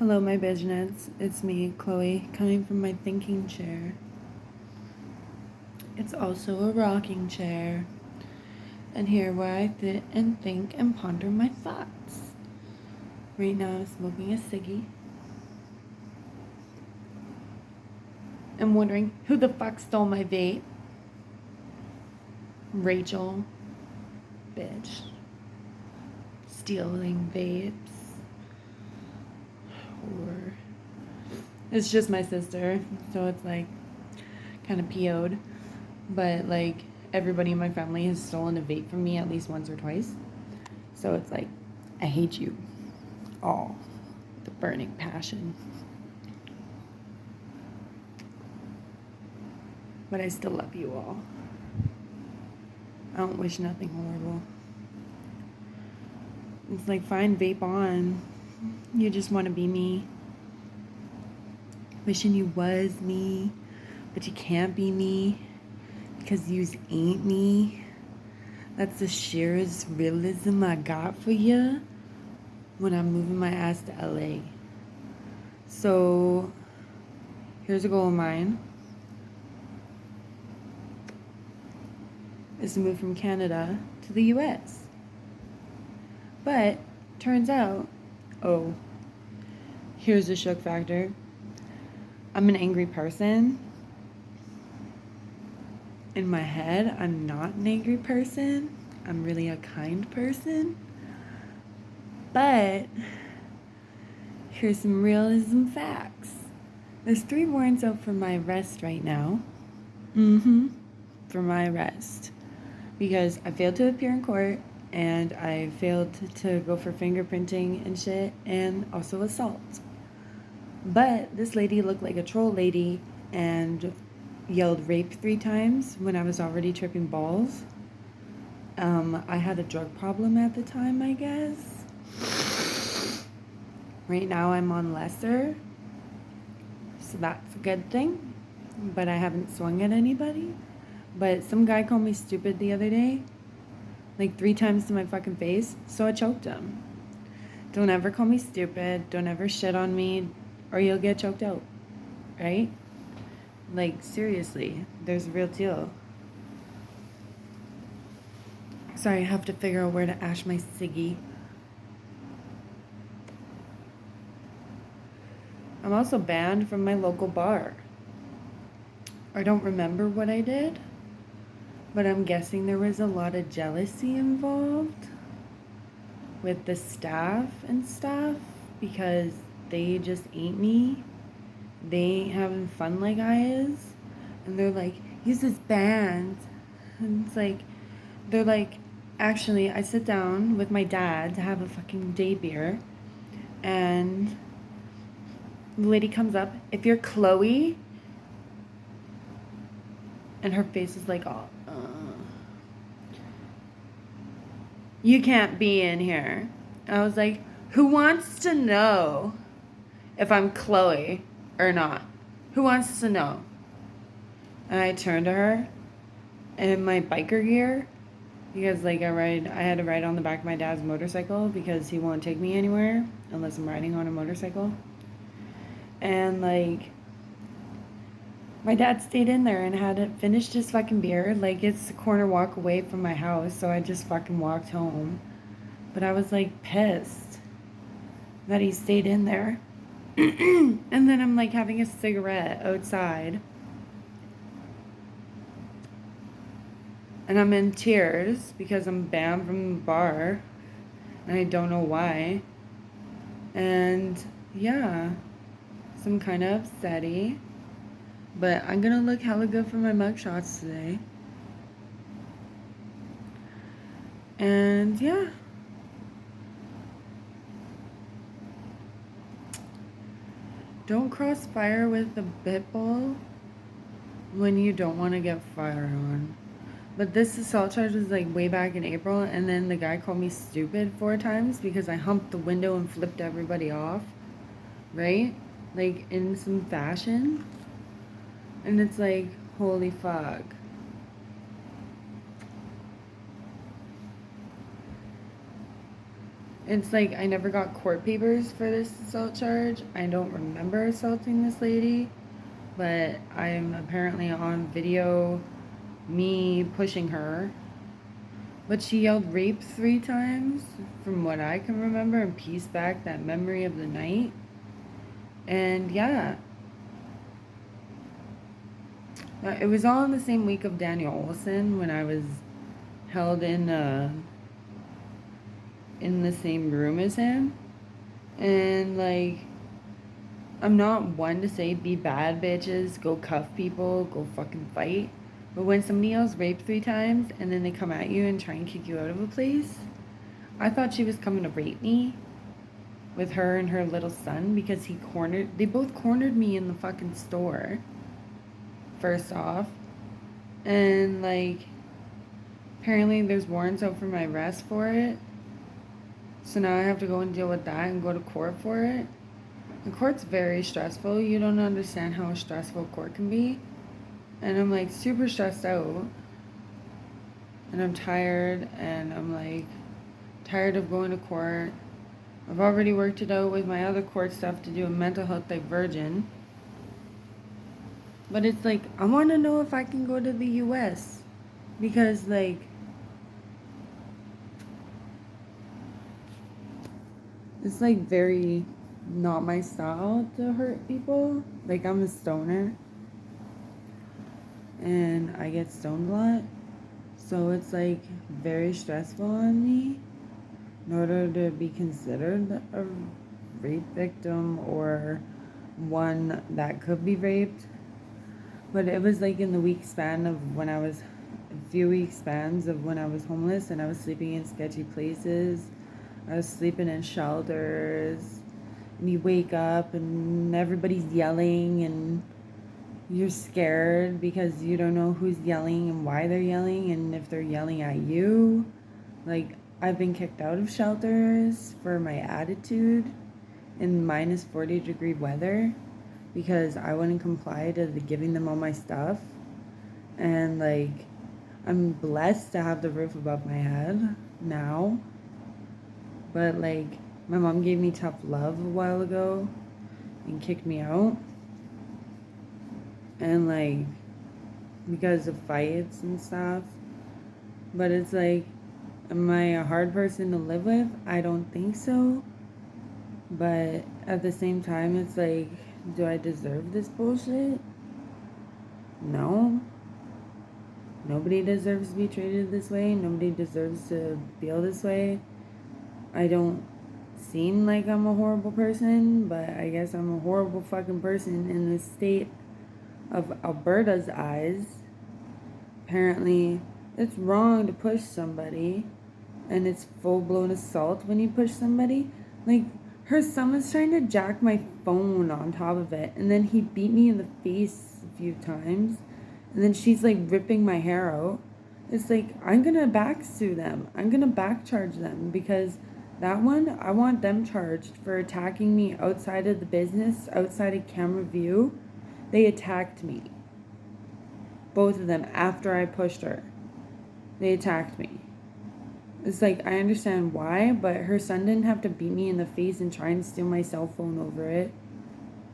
Hello, my business. It's me, Chloe, coming from my thinking chair. It's also a rocking chair. And here where I sit and think and ponder my thoughts. Right now I'm smoking a ciggy. I'm wondering who the fuck stole my vape? Rachel. Bitch. Stealing vapes. Or it's just my sister, so it's like kind of PO'd. But like everybody in my family has stolen a vape from me at least once or twice. So it's like, I hate you all. The burning passion. But I still love you all. I don't wish nothing horrible. It's like, fine, vape on. You just want to be me. Wishing you was me, but you can't be me because you ain't me. That's the sheerest realism I got for you when I'm moving my ass to LA. So, here's a goal of mine. Is to move from Canada to the US. But, turns out, here's the shook factor. I'm an angry person. In my head, I'm not an angry person. I'm really a kind person. But, here's some realism facts. There's 3 warrants out for my arrest right now. For my arrest. Because I failed to appear in court, and I failed to go for fingerprinting and shit, and also assault. But this lady looked like a troll lady and yelled rape 3 times when I was already tripping balls. I had a drug problem at the time, I guess. Right now I'm on lesser, so that's a good thing. But I haven't swung at anybody. But some guy called me stupid the other day, like 3 times to my fucking face, so I choked him. Don't ever call me stupid. Don't ever shit on me, or you'll get choked out, right? Like, seriously, there's a real deal. Sorry, I have to figure out where to ash my ciggy. I'm also banned from my local bar. I don't remember what I did, but I'm guessing there was a lot of jealousy involved with the staff and stuff because they just ain't me. They ain't having fun like I is. And they're like, he's this band. And it's like, they're like, actually, I sit down with my dad to have a fucking day beer. And the lady comes up, if you're Chloe, and her face is like, oh, you can't be in here. I was like, who wants to know if I'm Chloe or not? Who wants to know? And I turned to her in my biker gear because like I had to ride on the back of my dad's motorcycle because he won't take me anywhere unless I'm riding on a motorcycle. And like my dad stayed in there and hadn't finished his fucking beer. Like, it's a corner walk away from my house, so I just fucking walked home. But I was like pissed that he stayed in there. And then I'm like having a cigarette outside. And I'm in tears because I'm banned from the bar. And I don't know why. And yeah, so I'm kind of upsetty. But I'm gonna look hella good for my mugshots today. And yeah. Don't cross fire with the pit bull when you don't want to get fired on. But this assault charge was like way back in April, and then the guy called me stupid 4 times because I humped the window and flipped everybody off. Right? Like, in some fashion. And it's like, holy fuck. It's like I never got court papers for this assault charge. I don't remember assaulting this lady, but I'm apparently on video me pushing her. But she yelled rape 3 times, from what I can remember, and pieced back that memory of the night. And yeah, it was all in the same week of Daniel Olson when I was held in the same room as him. And like, I'm not one to say be bad bitches, go cuff people, go fucking fight. But when somebody else raped 3 times and then they come at you and try and kick you out of a place, I thought she was coming to rape me with her and her little son because they both cornered me in the fucking store, first off. And like, apparently there's warrants out for my arrest for it. So now I have to go and deal with that and go to court for it. The court's very stressful. You don't understand how stressful court can be. And I'm like super stressed out. And I'm tired. And I'm like tired of going to court. I've already worked it out with my other court stuff to do a mental health diversion. But it's like, I want to know if I can go to the US. Because like, it's like very not my style to hurt people. Like, I'm a stoner. And I get stoned a lot. So it's like very stressful on me in order to be considered a rape victim or one that could be raped. But it was like in the week span of when I was, a few week spans of when I was homeless and I was sleeping in sketchy places. I was sleeping in shelters. And you wake up and everybody's yelling and you're scared because you don't know who's yelling and why they're yelling and if they're yelling at you. Like, I've been kicked out of shelters for my attitude in minus 40-degree weather because I wouldn't comply to giving them all my stuff. And like, I'm blessed to have the roof above my head now. But like, my mom gave me tough love a while ago and kicked me out. And like, because of fights and stuff. But it's like, am I a hard person to live with? I don't think so. But at the same time, it's like, do I deserve this bullshit? No. Nobody deserves to be treated this way. Nobody deserves to feel this way. I don't seem like I'm a horrible person, but I guess I'm a horrible fucking person in the state of Alberta's eyes. Apparently, it's wrong to push somebody, and it's full-blown assault when you push somebody. Like, her son was trying to jack my phone on top of it, and then he beat me in the face a few times, and then she's like ripping my hair out. It's like, I'm gonna back sue them. I'm gonna back charge them because that one, I want them charged for attacking me outside of the business, outside of camera view. They attacked me. Both of them, after I pushed her. They attacked me. It's like, I understand why, but her son didn't have to beat me in the face and try and steal my cell phone over it.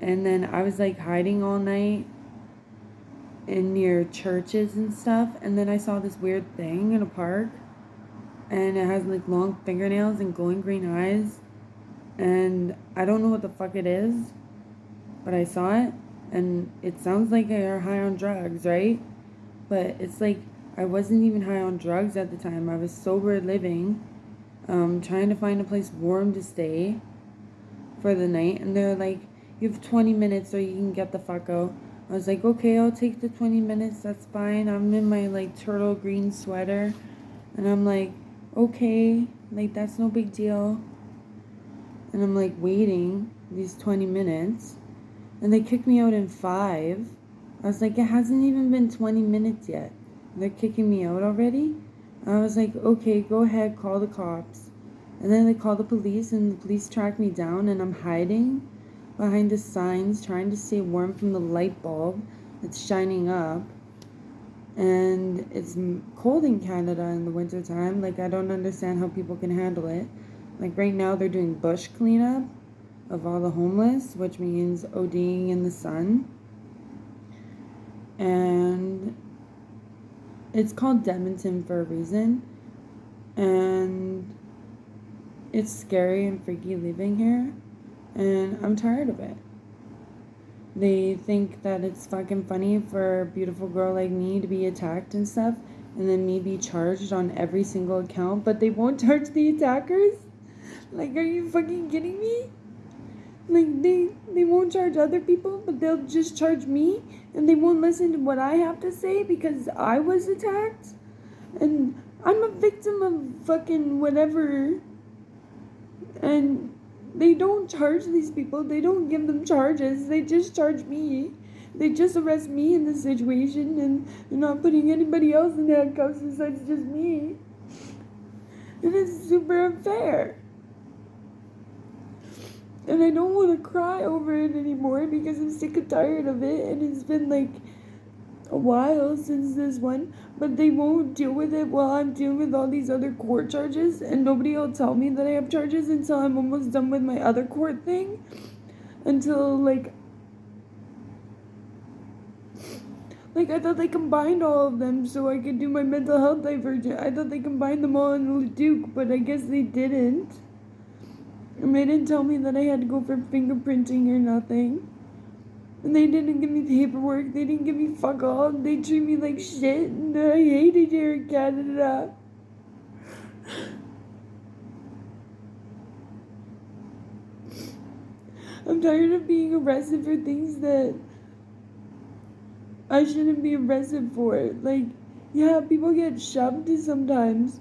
And then I was like hiding all night in near churches and stuff. And then I saw this weird thing in a park. And it has like long fingernails and glowing green eyes. And I don't know what the fuck it is. But I saw it. And it sounds like you're high on drugs, right? But it's like, I wasn't even high on drugs at the time. I was sober living, trying to find a place warm to stay for the night. And they're like, you have 20 minutes or you can get the fuck out. I was like, okay, I'll take the 20 minutes. That's fine. I'm in my like turtle green sweater. And I'm like, okay, like that's no big deal. And I'm like waiting these 20 minutes. And they kicked me out in 5. I was like, it hasn't even been 20 minutes yet. They're kicking me out already? I was like, okay, go ahead, call the cops. And then they called the police, and the police tracked me down, and I'm hiding behind the signs, trying to stay warm from the light bulb that's shining up. And it's cold in Canada in the wintertime. Like, I don't understand how people can handle it. Like right now they're doing bush cleanup of all the homeless, which means ODing in the sun. And it's called Edmonton for a reason. And it's scary and freaky living here. And I'm tired of it. They think that it's fucking funny for a beautiful girl like me to be attacked and stuff, and then me be charged on every single account, but they won't charge the attackers? Like, are you fucking kidding me? Like, they won't charge other people, but they'll just charge me, and they won't listen to what I have to say because I was attacked? And I'm a victim of fucking whatever. And they don't charge these people. They don't give them charges. They just charge me. They just arrest me in this situation, and they're not putting anybody else in handcuffs besides just me. And it's super unfair. And I don't want to cry over it anymore because I'm sick and tired of it, and it's been like a while since this one, but they won't deal with it while I'm dealing with all these other court charges, and nobody will tell me that I have charges until I'm almost done with my other court thing, until like I thought they combined all of them so I could do my mental health divergent. I thought they combined them all in Leduc, but I guess they didn't. And they didn't tell me that I had to go for fingerprinting or nothing. And they didn't give me paperwork. They didn't give me fuck all. They treat me like shit. And I hate it here in Canada. I'm tired of being arrested for things that I shouldn't be arrested for. Like, yeah, people get shoved sometimes.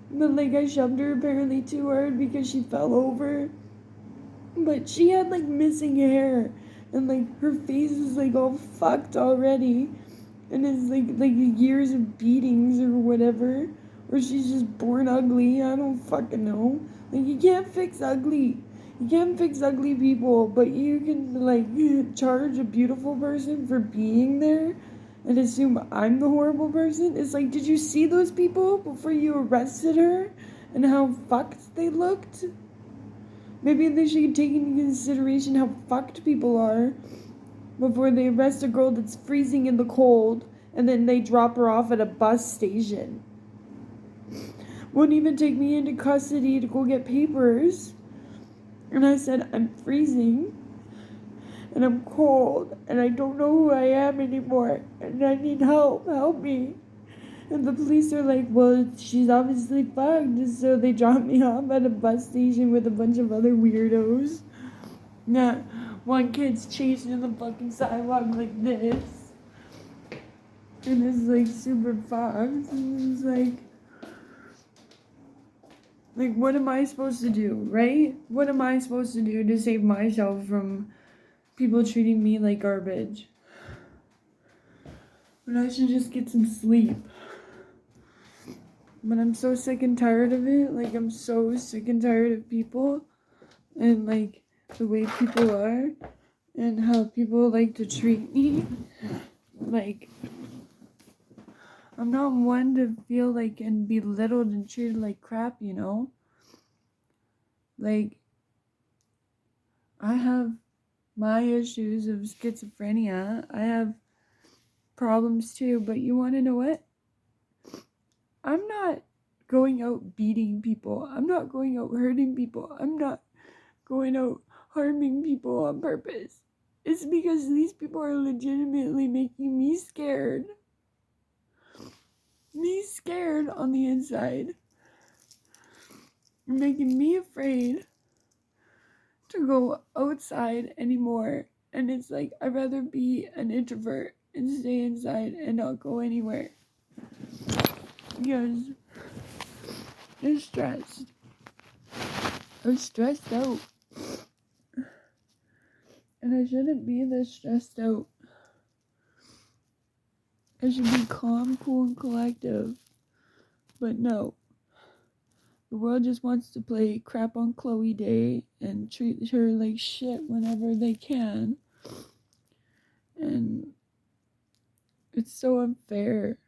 But, like, I shoved her apparently too hard because she fell over. But she had, like, missing hair. And, like, her face is, like, all fucked already. And it's, like years of beatings or whatever. Or she's just born ugly. I don't fucking know. Like, you can't fix ugly. You can't fix ugly people. But you can, like, charge a beautiful person for being there and assume I'm the horrible person. It's like, did you see those people before you arrested her? And how fucked they looked? Maybe they should take into consideration how fucked people are before they arrest a girl that's freezing in the cold and then they drop her off at a bus station. Won't even take me into custody to go get papers. And I said, I'm freezing and I'm cold and I don't know who I am anymore and I need help. Help me. And the police are like, well, she's obviously fucked. So they drop me off at a bus station with a bunch of other weirdos. Nah, one kid's chasing the fucking sidewalk like this. And it's like super fucked. And it's like, what am I supposed to do, right? What am I supposed to do to save myself from people treating me like garbage? But I should just get some sleep. But I'm so sick and tired of it. Like, I'm so sick and tired of people. And, like, the way people are. And how people like to treat me. Like, I'm not one to feel like and be belittled and treated like crap, you know? Like, I have my issues of schizophrenia. I have problems too, but you want to know what? I'm not going out beating people. I'm not going out hurting people. I'm not going out harming people on purpose. It's because these people are legitimately making me scared. Me scared on the inside. You're making me afraid to go outside anymore. And it's like, I'd rather be an introvert and stay inside and not go anywhere. Because I'm stressed. I'm stressed out. And I shouldn't be this stressed out. I should be calm, cool, and collective. But no. The world just wants to play crap on Chloe Day and treat her like shit whenever they can. And it's so unfair.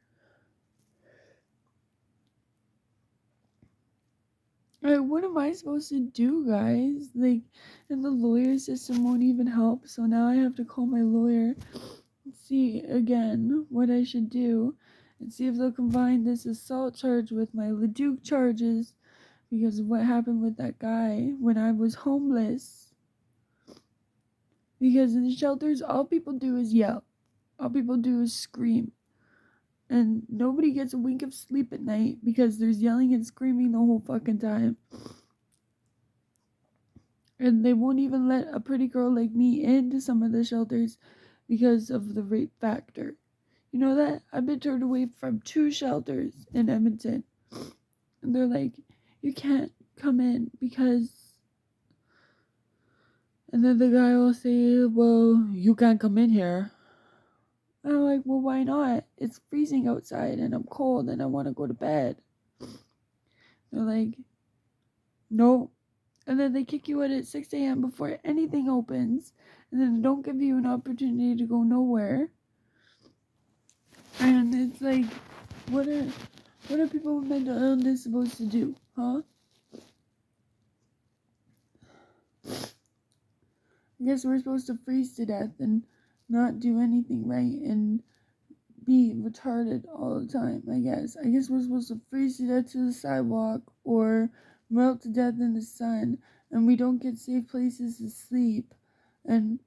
What am I supposed to do, guys? Like, and the lawyer system won't even help, so now I have to call my lawyer and see again what I should do and see if they'll combine this assault charge with my Leduc charges because of what happened with that guy when I was homeless. Because in the shelters, all people do is yell. All people do is scream. And nobody gets a wink of sleep at night because there's yelling and screaming the whole fucking time. And they won't even let a pretty girl like me into some of the shelters because of the rape factor. You know that? I've been turned away from 2 shelters in Edmonton. And they're like, you can't come in because... And then the guy will say, well, you can't come in here. And I'm like, well, why not? It's freezing outside and I'm cold and I want to go to bed. They're like, no. And then they kick you out at 6 a.m. before anything opens. And then they don't give you an opportunity to go nowhere. And it's like, what are people with mental illness supposed to do, huh? I guess we're supposed to freeze to death and not do anything right and be retarded all the time, I guess. I guess we're supposed to freeze to death to the sidewalk or melt to death in the sun and we don't get safe places to sleep. And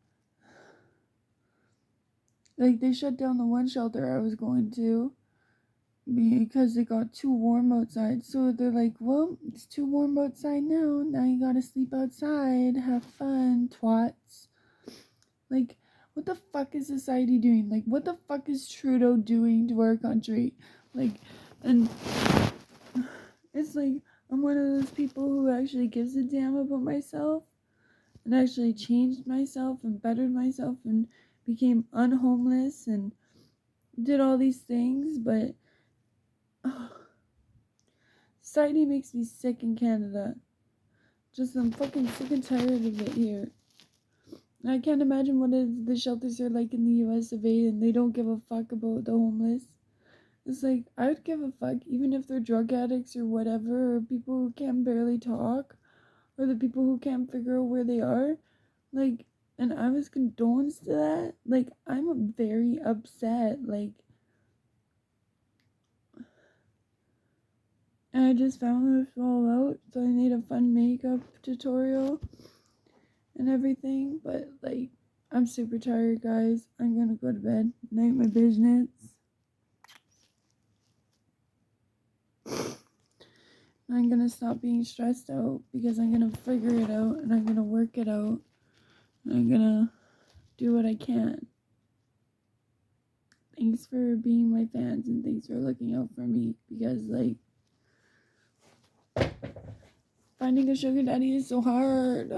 like they shut down the one shelter I was going to because it got too warm outside. So they're like, well, it's too warm outside now. Now you gotta sleep outside. Have fun, twats. Like, what the fuck is society doing? Like, what the fuck is Trudeau doing to our country? Like, and it's like, I'm one of those people who actually gives a damn about myself and actually changed myself and bettered myself and became unhomeless and did all these things, but society makes me sick in Canada. Just I'm fucking sick and tired of it here. I can't imagine what the shelters are like in the US of A and they don't give a fuck about the homeless. It's like, I would give a fuck even if they're drug addicts or whatever, or people who can barely talk, or the people who can't figure out where they are. Like, and I was condones to that. Like, I'm very upset. Like, and I just found this all out, so I made a fun makeup tutorial and everything, but like, I'm super tired, guys. I'm gonna go to bed. Night my business. I'm gonna stop being stressed out because I'm gonna figure it out and I'm gonna work it out. I'm gonna do what I can. Thanks for being my fans and thanks for looking out for me because like finding a sugar daddy is so hard.